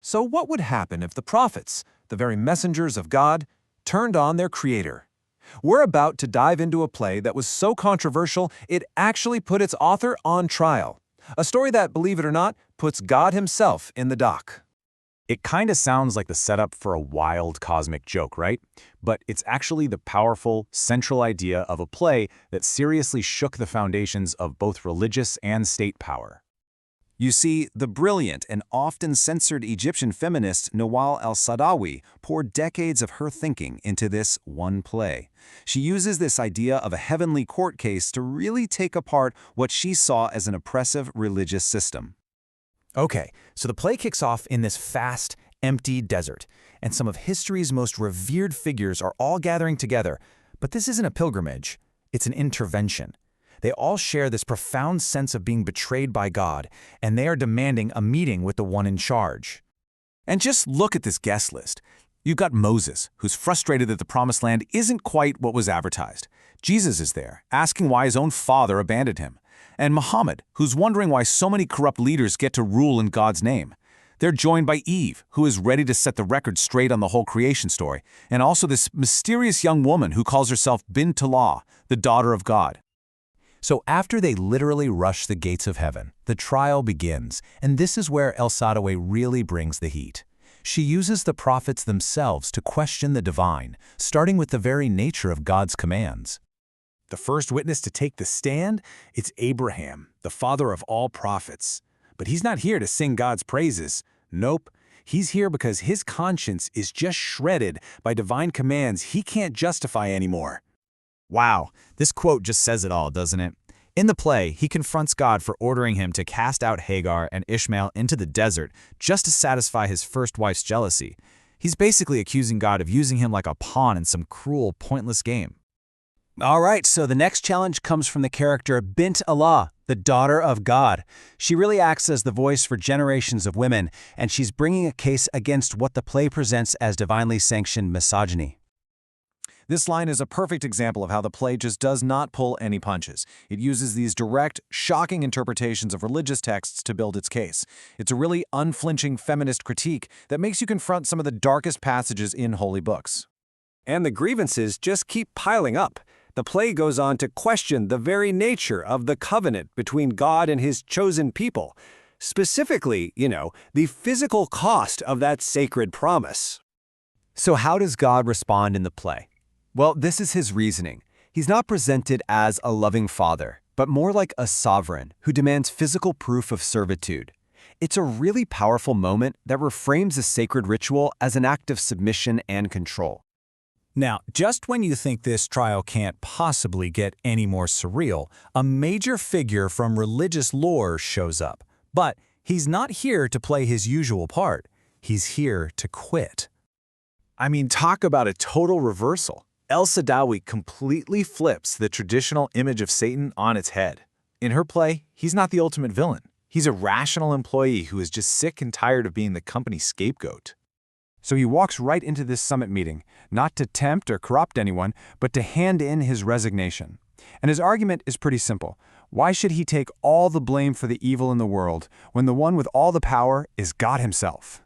So what would happen if the prophets, the very messengers of God, turned on their creator? We're about to dive into a play that was so controversial it actually put its author on trial. A story that, believe it or not, puts God himself in the dock. It kind of sounds like the setup for a wild cosmic joke, right? But it's actually the powerful, central idea of a play that seriously shook the foundations of both religious and state power. You see, the brilliant and often censored Egyptian feminist Nawal El Saadawi poured decades of her thinking into this one play. She uses this idea of a heavenly court case to really take apart what she saw as an oppressive religious system. Okay, so the play kicks off in this vast, empty desert, and some of history's most revered figures are all gathering together. But this isn't a pilgrimage, it's an intervention. They all share this profound sense of being betrayed by God, and they are demanding a meeting with the one in charge. And just look at this guest list. You've got Moses, who's frustrated that the Promised Land isn't quite what was advertised. Jesus is there, asking why his own father abandoned him. And Muhammad, who's wondering why so many corrupt leaders get to rule in God's name. They're joined by Eve, who is ready to set the record straight on the whole creation story, and also this mysterious young woman who calls herself Bint Allah, the daughter of God. So after they literally rush the gates of heaven, the trial begins, and this is where El Saadawi really brings the heat. She uses the prophets themselves to question the divine, starting with the very nature of God's commands. The first witness to take the stand, it's Abraham, the father of all prophets. But he's not here to sing God's praises. Nope, he's here because his conscience is just shredded by divine commands he can't justify anymore. Wow, this quote just says it all, doesn't it? In the play, he confronts God for ordering him to cast out Hagar and Ishmael into the desert just to satisfy his first wife's jealousy. He's basically accusing God of using him like a pawn in some cruel, pointless game. All right, so the next challenge comes from the character Bint Allah, the daughter of God. She really acts as the voice for generations of women, and she's bringing a case against what the play presents as divinely sanctioned misogyny. This line is a perfect example of how the play just does not pull any punches. It uses these direct, shocking interpretations of religious texts to build its case. It's a really unflinching feminist critique that makes you confront some of the darkest passages in holy books. And the grievances just keep piling up. The play goes on to question the very nature of the covenant between God and his chosen people. Specifically, the physical cost of that sacred promise. So how does God respond in the play? Well, this is his reasoning. He's not presented as a loving father, but more like a sovereign who demands physical proof of servitude. It's a really powerful moment that reframes a sacred ritual as an act of submission and control. Now, just when you think this trial can't possibly get any more surreal, a major figure from religious lore shows up. But he's not here to play his usual part. He's here to quit. I mean, talk about a total reversal. El Saadawi completely flips the traditional image of Satan on its head. In her play, he's not the ultimate villain. He's a rational employee who is just sick and tired of being the company's scapegoat. So he walks right into this summit meeting, not to tempt or corrupt anyone, but to hand in his resignation. And his argument is pretty simple. Why should he take all the blame for the evil in the world when the one with all the power is God himself?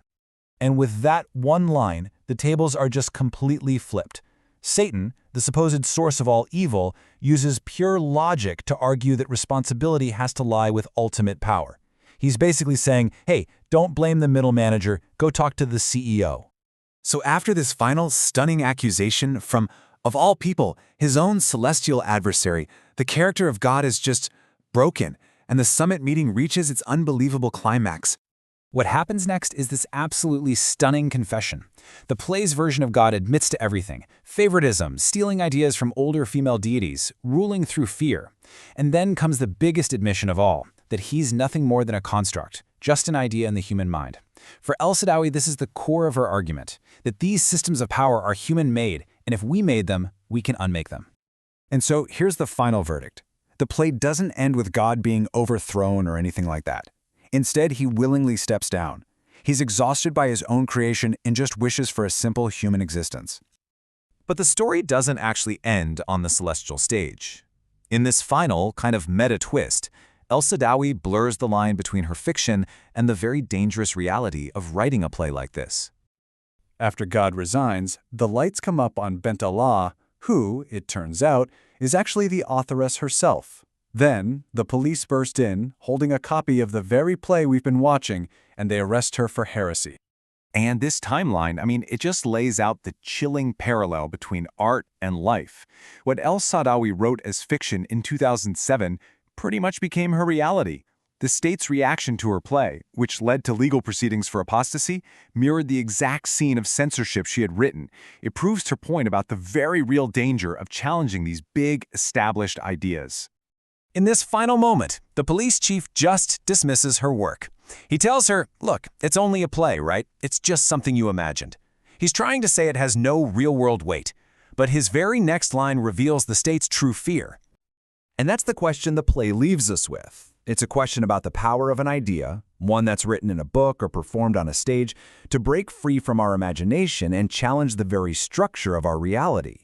And with that one line, the tables are just completely flipped. Satan, the supposed source of all evil, uses pure logic to argue that responsibility has to lie with ultimate power. He's basically saying, hey, don't blame the middle manager, go talk to the CEO. So after this final stunning accusation from, of all people, his own celestial adversary, the character of God is just broken, and the summit meeting reaches its unbelievable climax. What happens next is this absolutely stunning confession. The play's version of God admits to everything: favoritism, stealing ideas from older female deities, ruling through fear. And then comes the biggest admission of all, that he's nothing more than a construct, just an idea in the human mind. For El Saadawi, this is the core of her argument, that these systems of power are human-made, and if we made them, we can unmake them. And so here's the final verdict. The play doesn't end with God being overthrown or anything like that. Instead, he willingly steps down. He's exhausted by his own creation and just wishes for a simple human existence. But the story doesn't actually end on the celestial stage. In this final, kind of meta twist, El Saadawi blurs the line between her fiction and the very dangerous reality of writing a play like this. After God resigns, the lights come up on Bint Allah, who, it turns out, is actually the authoress herself. Then, the police burst in, holding a copy of the very play we've been watching, and they arrest her for heresy. And this timeline, it just lays out the chilling parallel between art and life. What El Saadawi wrote as fiction in 2007 pretty much became her reality. The state's reaction to her play, which led to legal proceedings for apostasy, mirrored the exact scene of censorship she had written. It proves her point about the very real danger of challenging these big, established ideas. In this final moment, the police chief just dismisses her work. He tells her, look, it's only a play, right? It's just something you imagined. He's trying to say it has no real-world weight. But his very next line reveals the state's true fear. And that's the question the play leaves us with. It's a question about the power of an idea, one that's written in a book or performed on a stage, to break free from our imagination and challenge the very structure of our reality.